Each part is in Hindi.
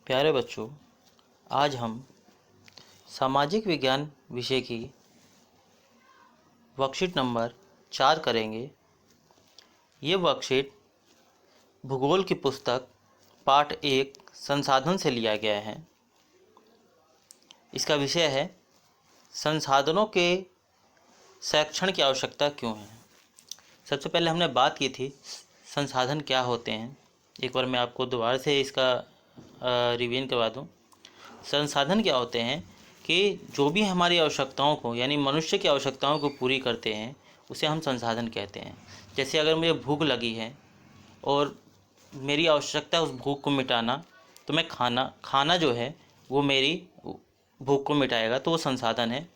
प्यारे बच्चों, आज हम सामाजिक विज्ञान विषय की वर्कशीट नंबर 4 करेंगे। ये वर्कशीट भूगोल की पुस्तक पाठ 1 संसाधन से लिया गया है। इसका विषय है संसाधनों के संरक्षण की आवश्यकता क्यों है। सबसे पहले हमने बात की थी संसाधन क्या होते हैं। एक बार मैं आपको दोबारा से इसका रिवीजन करवा दूं। संसाधन क्या होते हैं कि जो भी हमारी आवश्यकताओं को यानी मनुष्य की आवश्यकताओं को पूरी करते हैं उसे हम संसाधन कहते हैं। जैसे अगर मुझे भूख लगी है और मेरी आवश्यकता है उस भूख को मिटाना, तो मैं खाना जो है वो मेरी भूख को मिटाएगा, तो वो संसाधन है।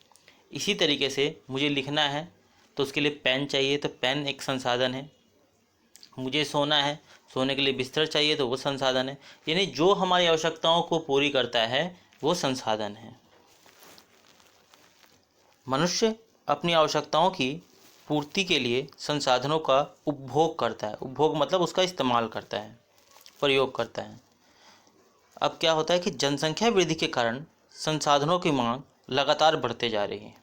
इसी तरीके से मुझे लिखना है तो उसके लिए पेन चाहिए, तो पेन एक संसाधन है। मुझे सोना है, सोने के लिए बिस्तर चाहिए, तो वो संसाधन है। यानी जो हमारी आवश्यकताओं को पूरी करता है वो संसाधन है। मनुष्य अपनी आवश्यकताओं की पूर्ति के लिए संसाधनों का उपभोग करता है। उपभोग मतलब उसका इस्तेमाल करता है, प्रयोग करता है। अब क्या होता है कि जनसंख्या वृद्धि के कारण संसाधनों की मांग लगातार बढ़ते जा रही है।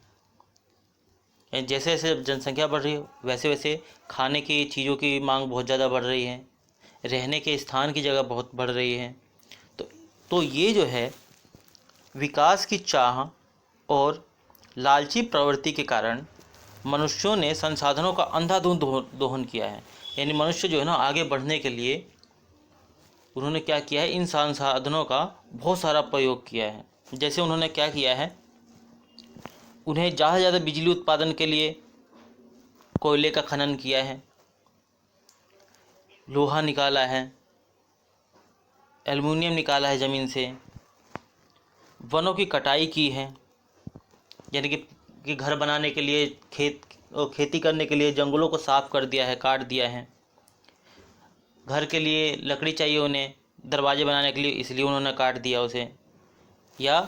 जैसे जैसे जनसंख्या बढ़ रही है वैसे वैसे खाने की चीज़ों की मांग बहुत ज़्यादा बढ़ रही है, रहने के स्थान की जगह बहुत बढ़ रही है। तो ये जो है विकास की चाह और लालची प्रवृत्ति के कारण मनुष्यों ने संसाधनों का अंधाधुंध दोहन किया है। यानी मनुष्य जो है ना, आगे बढ़ने के लिए उन्होंने क्या किया है, इन संसाधनों का बहुत सारा प्रयोग किया है। जैसे उन्होंने क्या किया है, उन्हें ज़्यादा से ज़्यादा बिजली उत्पादन के लिए कोयले का खनन किया है, लोहा निकाला है, एल्युमिनियम निकाला है ज़मीन से, वनों की कटाई की है। यानी कि घर बनाने के लिए खेती करने के लिए जंगलों को साफ कर दिया है, काट दिया है। घर के लिए लकड़ी चाहिए उन्हें, दरवाजे बनाने के लिए, इसलिए उन्होंने काट दिया उसे। या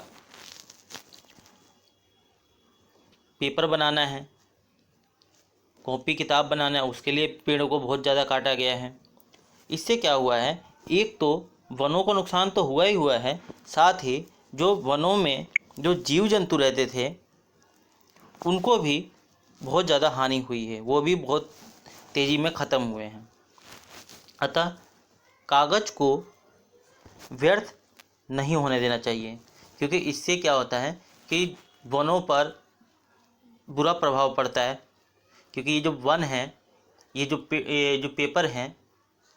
पेपर बनाना है, कॉपी किताब बनाना है, उसके लिए पेड़ों को बहुत ज़्यादा काटा गया है। इससे क्या हुआ है, एक तो वनों को नुकसान तो हुआ ही हुआ है, साथ ही जो वनों में जो जीव जंतु रहते थे उनको भी बहुत ज़्यादा हानि हुई है, वो भी बहुत तेज़ी में ख़त्म हुए हैं। अतः कागज़ को व्यर्थ नहीं होने देना चाहिए, क्योंकि इससे क्या होता है कि वनों पर बुरा प्रभाव पड़ता है। क्योंकि ये जो वन है, ये जो पेपर हैं,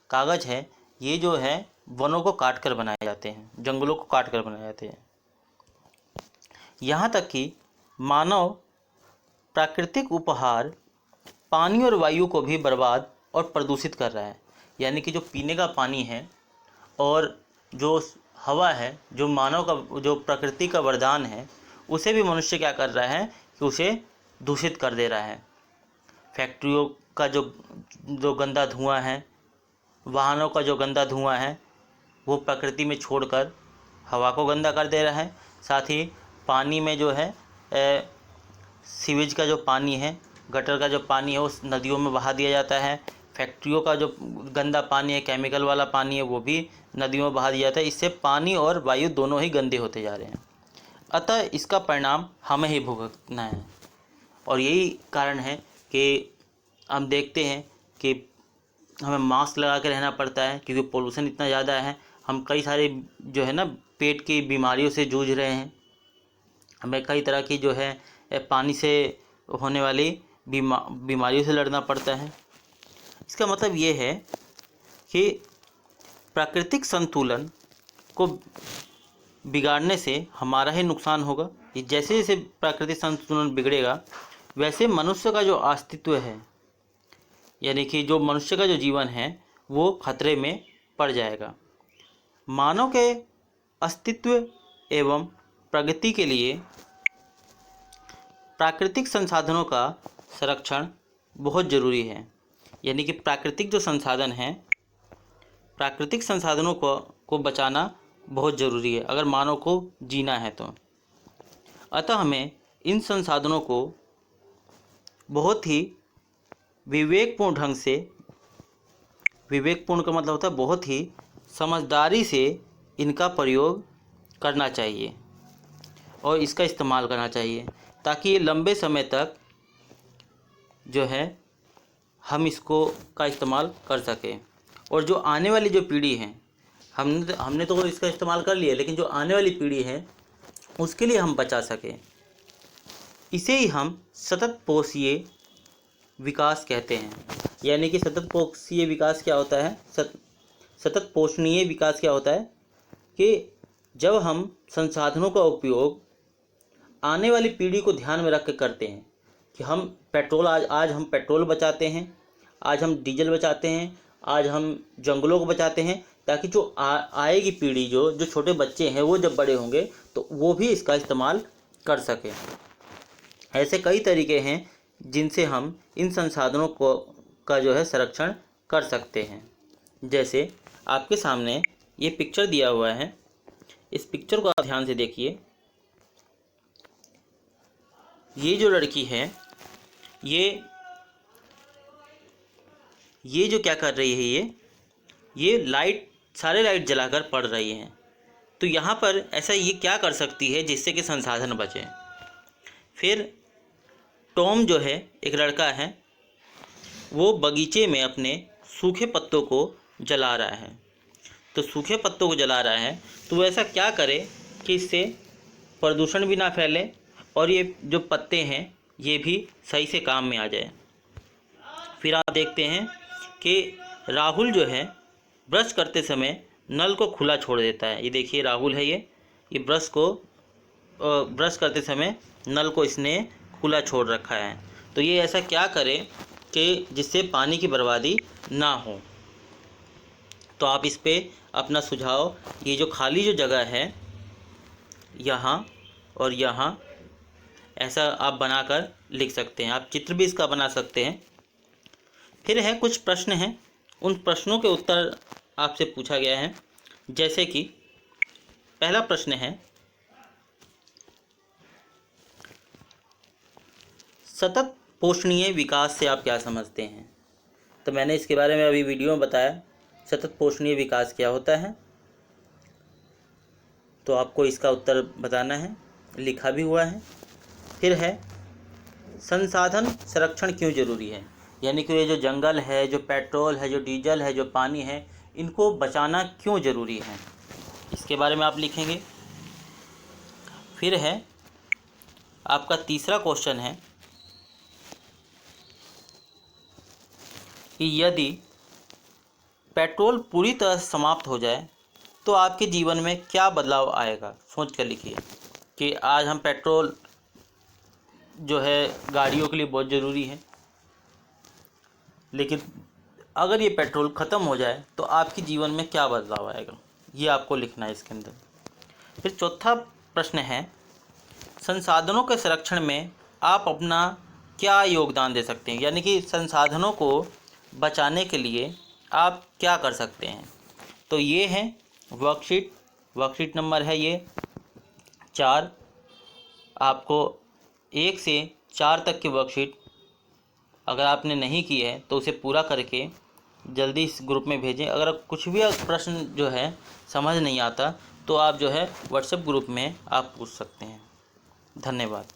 कागज़ है, ये जो है वनों को काट कर बनाए जाते हैं, जंगलों को काट कर बनाए जाते हैं। यहाँ तक कि मानव प्राकृतिक उपहार पानी और वायु को भी बर्बाद और प्रदूषित कर रहा है। यानी कि जो पीने का पानी है और जो हवा है, जो मानव का, जो प्रकृति का वरदान है, उसे भी मनुष्य क्या कर रहा है कि उसे दूषित कर दे रहा है। फैक्ट्रियों का जो गंदा धुआं है, वाहनों का जो गंदा धुआं है, वो प्रकृति में छोड़कर हवा को गंदा कर दे रहा है। साथ ही पानी में जो है सीवेज का जो पानी है, गटर का जो पानी है, उस नदियों में बहा दिया जाता है। फैक्ट्रियों का जो गंदा पानी है, केमिकल वाला पानी है, वो भी नदियों में बहा दिया जाता है। इससे पानी और वायु दोनों ही गंदे होते जा रहे हैं। अतः इसका परिणाम हमें ही भुगतना है। और यही कारण है कि हम देखते हैं कि हमें मास्क लगा के रहना पड़ता है, क्योंकि पोल्यूशन इतना ज़्यादा है। हम कई सारे जो है ना पेट की बीमारियों से जूझ रहे हैं। हमें कई तरह की जो है पानी से होने वाली बीमारियों से लड़ना पड़ता है। इसका मतलब ये है कि प्राकृतिक संतुलन को बिगाड़ने से हमारा ही नुकसान होगा। जैसे जैसे प्राकृतिक संतुलन बिगड़ेगा वैसे मनुष्य का जो अस्तित्व है, यानी कि जो मनुष्य का जो जीवन है, वो खतरे में पड़ जाएगा। मानव के अस्तित्व एवं प्रगति के लिए प्राकृतिक संसाधनों का संरक्षण बहुत ज़रूरी है। यानी कि प्राकृतिक जो संसाधन हैं, प्राकृतिक संसाधनों को बचाना बहुत ज़रूरी है अगर मानव को जीना है तो। अतः हमें इन संसाधनों को बहुत ही विवेकपूर्ण ढंग से, विवेकपूर्ण का मतलब होता है बहुत ही समझदारी से इनका प्रयोग करना चाहिए और इसका इस्तेमाल करना चाहिए, ताकि ये लंबे समय तक जो है हम इसको का इस्तेमाल कर सकें। और जो आने वाली जो पीढ़ी है, हमने तो इसका इस्तेमाल कर लिया, लेकिन जो आने वाली पीढ़ी है उसके लिए हम बचा सकें। इसे ही हम सतत पोषीय विकास कहते हैं। यानी कि सतत पोषीय विकास क्या होता है, सतत पोषणीय विकास क्या होता है कि जब हम संसाधनों का उपयोग आने वाली पीढ़ी को ध्यान में रख कर करते हैं कि हम पेट्रोल आज हम पेट्रोल बचाते हैं, आज हम डीजल बचाते हैं, आज हम जंगलों को बचाते हैं, ताकि जो आएगी पीढ़ी, जो छोटे बच्चे हैं, वो जब बड़े होंगे तो वो भी इसका इस्तेमाल कर सकें। ऐसे कई तरीके हैं जिनसे हम इन संसाधनों का जो है संरक्षण कर सकते हैं। जैसे आपके सामने ये पिक्चर दिया हुआ है, इस पिक्चर को आप ध्यान से देखिए। ये जो लड़की है, ये जो क्या कर रही है, ये सारे लाइट जलाकर पढ़ रही है। तो यहाँ पर ऐसा ये क्या कर सकती है जिससे कि संसाधन बचे। फिर टॉम जो है, एक लड़का है, वो बगीचे में अपने सूखे पत्तों को जला रहा है। तो सूखे पत्तों को जला रहा है तो वो ऐसा क्या करे कि इससे प्रदूषण भी ना फैले और ये जो पत्ते हैं ये भी सही से काम में आ जाए। फिर आप देखते हैं कि राहुल जो है ब्रश करते समय नल को खुला छोड़ देता है। ये देखिए राहुल है, ये ब्रश करते समय नल को इसने खुला छोड़ रखा है। तो ये ऐसा क्या करे कि जिससे पानी की बर्बादी ना हो। तो आप इस पे अपना सुझाव, ये जो खाली जो जगह है यहाँ और यहाँ, ऐसा आप बनाकर लिख सकते हैं। आप चित्र भी इसका बना सकते हैं। फिर है कुछ प्रश्न हैं, उन प्रश्नों के उत्तर आपसे पूछा गया है। जैसे कि पहला प्रश्न है, सतत पोषणीय विकास से आप क्या समझते हैं। तो मैंने इसके बारे में अभी वीडियो में बताया सतत पोषणीय विकास क्या होता है। तो आपको इसका उत्तर बताना है, लिखा भी हुआ है। फिर है संसाधन संरक्षण क्यों जरूरी है। यानी कि ये जो जंगल है, जो पेट्रोल है, जो डीजल है, जो पानी है, इनको बचाना क्यों ज़रूरी है, इसके बारे में आप लिखेंगे। फिर है आपका तीसरा क्वेश्चन है कि यदि पेट्रोल पूरी तरह से समाप्त हो जाए तो आपके जीवन में क्या बदलाव आएगा। सोच कर लिखिए कि आज हम पेट्रोल जो है गाड़ियों के लिए बहुत ज़रूरी है, लेकिन अगर ये पेट्रोल ख़त्म हो जाए तो आपके जीवन में क्या बदलाव आएगा, ये आपको लिखना है इसके अंदर। फिर चौथा प्रश्न है, संसाधनों के संरक्षण में आप अपना क्या योगदान दे सकते हैं। यानी कि संसाधनों को बचाने के लिए आप क्या कर सकते हैं। तो ये है वर्कशीट नंबर है ये 4। आपको 1 से 4 तक की वर्कशीट अगर आपने नहीं की है तो उसे पूरा करके जल्दी इस ग्रुप में भेजें। अगर कुछ भी प्रश्न जो है समझ नहीं आता तो आप जो है व्हाट्सएप ग्रुप में आप पूछ सकते हैं। धन्यवाद।